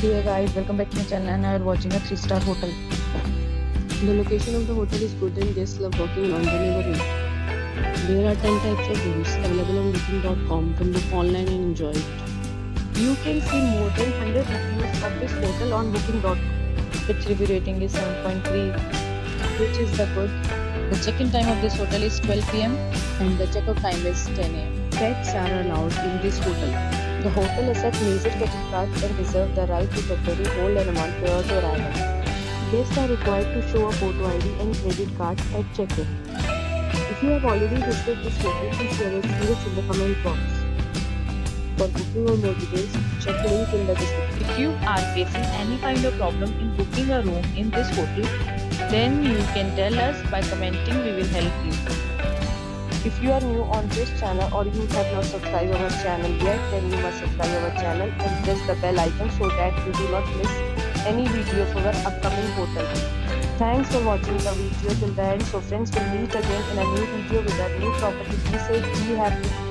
Dear guys, welcome back to my channel and I are watching a 3-star hotel. The location of the hotel is good and guests love walking around the neighborhood. There are 10 types of rooms available on booking.com. You can book online and enjoy it. You can see more than 100 reviews of this hotel on booking.com. Its review rating is 7.3, which is the good. The check-in time of this hotel is 12 p.m. and the check-out time is 10 a.m. Pets are allowed in this hotel. The hotel accepts major credit cards and reserves the right to temporarily hold an amount prior to arrival. Guests are required to show a photo ID and credit card at check-in. If you have already visited this hotel, please share your experience in the comment box. For booking or more details, check the link in the description. If you are facing any kind of problem in booking a room in this hotel, then you can tell us by commenting. We will help you. If you are new on this channel or you have not subscribed our channel yet, then you must subscribe our channel and press the bell icon so that you do not miss any video of our upcoming hotel. Thanks for watching the video till the end. So friends, will meet again in a new video with a new property. Be safe, be happy.